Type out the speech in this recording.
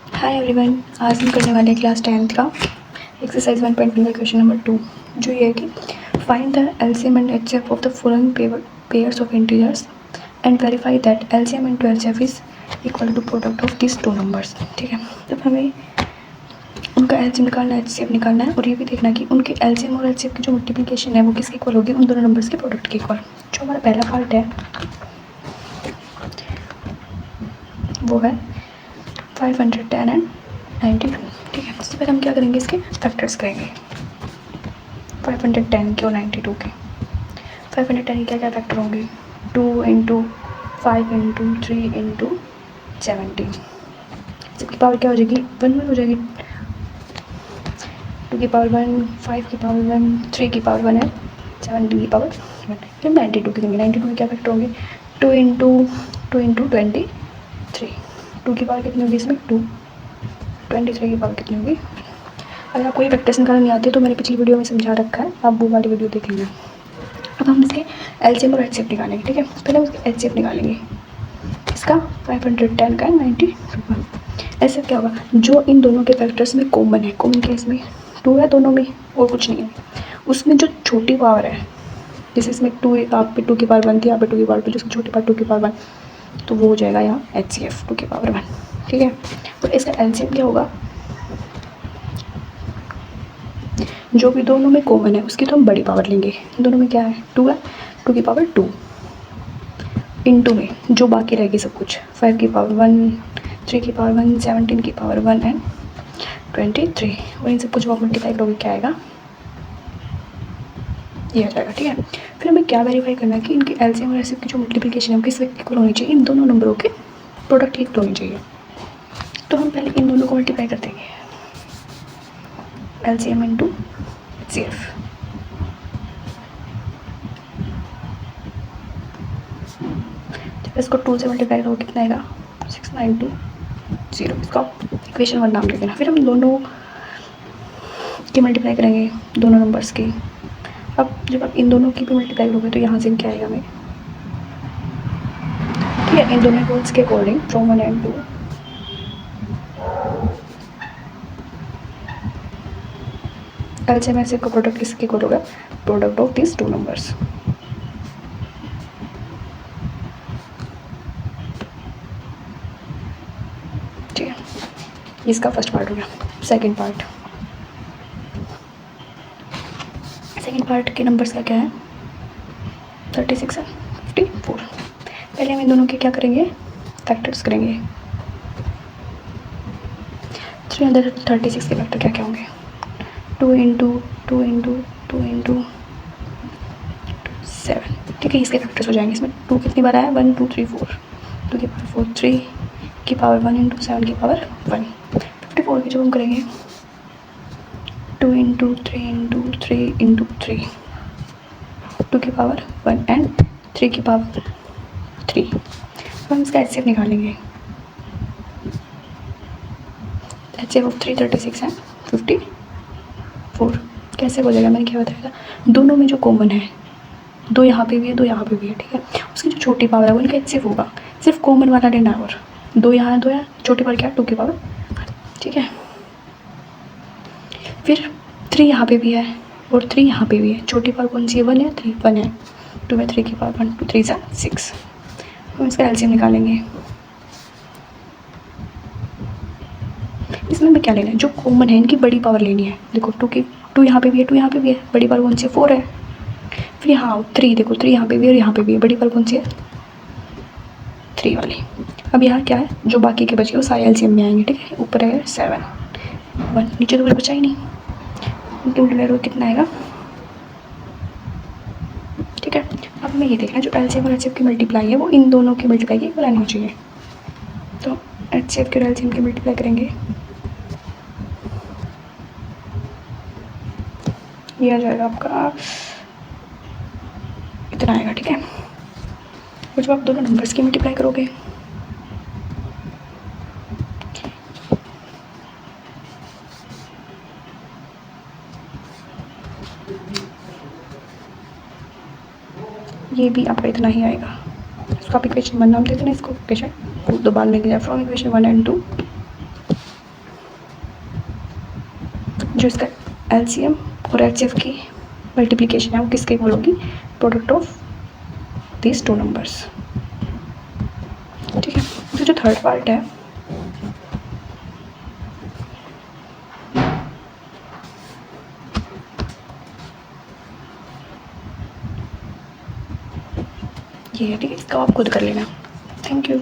Hi everyone, आज हम करने वाले हैं क्लास 10th का एक्सरसाइज 1.1 का क्वेश्चन नंबर 2, जो ये है कि find the LCM and HCF of the following pairs of integers and verify that LCM into HCF is equal to product of this two numbers. ठीक है, तो हमें उनका एलसीएम निकालना है, एचसीएफ निकालना है और ये भी देखना है कि उनके एलसीएम और एचसीएफ की जो मल्टीप्लिकेशन है वो किसके इक्वल होगी, उन दोनों नंबर्स के प्रोडक्ट के इक्वल। जो हमारा पहला पार्ट है वो है 510 एंड 92। ठीक है, सबसे पहले हम क्या करेंगे, इसके फैक्टर्स करेंगे 510 के और 92 के। 510 के क्या क्या फैक्टर होंगे, 2 इंटू 5 इंटू 3 इंटू 70। सबकी पावर क्या हो जाएगी, 1 1 हो जाएगी। 2 की पावर 1, 5 की पावर 1, 3 की पावर 1 है, 70 की पावर 1। फिर 92 की देंगे। 92 के क्या फैक्टर होंगे, 2 इंटू 23। 2 की पावर कितनी होगी इसमें, 2। 23 की पावर कितनी होगी। अगर आपको ये फैक्टर्स निकालना नहीं आते तो मैंने पिछली वीडियो में समझा रखा है, आप वो वाली वीडियो देख लीजिए। अब हम इसके एलसीएम और एचसीएफ निकालेंगे। ठीक है, पहले हम इसके एचसीएफ निकालेंगे, इसका 510 का 92 का। ऐसा क्या होगा, जो इन दोनों के फैक्टर्स में कॉमन है, कॉमन क्या इसमें 2 है दोनों में और कुछ नहीं है, उसमें जो छोटी पावर है, जैसे इसमें 2, आप पे 2 की पावर 1 थी, यहाँ पे 2 की पावर 2, जिसकी छोटी पावर 2 की पावर 1, तो वो हो जाएगा यहाँ एचसीएफ 2 की पावर 1। ठीक है, और इसका एलसीएम क्या होगा, जो भी दोनों में कॉमन है उसकी तो हम बड़ी पावर लेंगे। दोनों में क्या है, 2 है, 2 की पावर 2 इंटू में जो बाकी रहेगी सब कुछ, 5 की पावर 1, 3 की पावर 1, 17 की पावर 1 एंड 23, और इन सब कुछ मल्टीप्लाई करोगे क्या आएगा, ये आ जाएगा। ठीक है, फिर हमें क्या वेरीफाई करना है कि इनकी एलसीएम और एचसीएफ की जो मल्टीप्लिकेशन है वो किस इक्वल होनी चाहिए, इन दोनों नंबरों के प्रोडक्ट इक्वल होनी चाहिए। तो हम पहले इन दोनों को मल्टीप्लाई कर देंगे, एलसीएम इंटू एचसीएफ। जब इसको 2 से मल्टीप्लाई करो कितना आएगा, 6920। इसका इक्वेशन 1 नाम दे देना। फिर हम दोनों की मल्टीप्लाई करेंगे, दोनों नंबर्स की। अब जब आप इन दोनों की भी मल्टीप्लाई करोगे तो यहाँ से क्या आएगा हमें, ठीक है, इन दोनों इक्वल्स के according from 1 and 2 LCM HCF का प्रोडक्ट किसके इक्वल होगा, product of this two numbers. ठीक है, इसका फर्स्ट पार्ट हो गया। सेकंड पार्ट के नंबर्स का क्या है, 36 है, 54। पहले हम इन दोनों के क्या करेंगे, फैक्टर्स करेंगे। 336 के फैक्टर क्या क्या होंगे, 2 इंटू 2 इंटू 2 इंटू 7। ठीक है, इसके फैक्टर्स हो जाएंगे। इसमें 2 कितनी बार आया, 1 2 3 4, 2 की पावर 4, 3 की पावर 1 इंटू 7 की पावर 1। 54 की जब हम करेंगे 2 इंटू 3 इंटू 3 इंटू 3, 2 की पावर 1 एंड 3 की पावर 3। हम इसका एचसीएफ निकालेंगे। एचसीएफ ऑफ 336 है 54। कैसे हो जाएगा, मैंने क्या बताया था, दोनों में जो कॉमन है, 2 यहाँ पे भी है, 2 यहाँ पे भी है। ठीक है, उसकी जो छोटी पावर है वो इनका एचसीएफ होगा, सिर्फ कॉमन वाला लेना है। और 2 यहाँ 2 है, छोटी पावर क्या है, 2 की पावर। ठीक है, फिर 3 यहाँ पे भी है और 3 यहाँ पे भी है, छोटी पावर कौन सी है, 1 है, 3 1 है, 2 में 3 की पावर 1, 2 3 6। हम इसका एलसीएम निकालेंगे। इसमें भी क्या लेना है, जो कॉमन है इनकी बड़ी पावर लेनी है। देखो 2 यहाँ पे भी है, 2 यहाँ पे भी है, बड़ी पावर कौन सी है, 4 है। फिर यहाँ 3, देखो 3 यहाँ पे भी है और यहाँ पे भी है, बड़ी पावर कौन सी है, 3 वाली। अब यहाँ क्या है, जो बाकी के बचे वो सारे एलसीएम में आएंगे। ठीक है, ऊपर है 7 1, नीचे तो कुछ बचा ही नहीं, उनके मल्टीप्लाई कितना आएगा। ठीक है, अब हमें ये देखना है जो एलसीएम और एचसीएफ की मल्टीप्लाई है वो इन दोनों की मल्टीप्लाई की इक्वल आनी चाहिए। तो एचसीएफ के और एलसीएम की मल्टीप्लाई करेंगे, ये आ जाएगा आपका इतना आएगा। ठीक है, और जब आप दोनों नंबर्स की मल्टीप्लाई करोगे ये भी आपका इतना ही आएगा। इसको आप इक्वेशन 1 नाम दे देना, इसको इक्वेशन 2 बाद में लिया फ्रॉम इक्वेशन 1 एंड 2 जो इसका एलसीएम और एचसीएफ की मल्टीप्लिकेशन है वो किसके इक्वल होगी, product of these two numbers. ठीक है, तो जो थर्ड पार्ट है ये है। ठीक है, इसका आप खुद कर लेना। Thank you.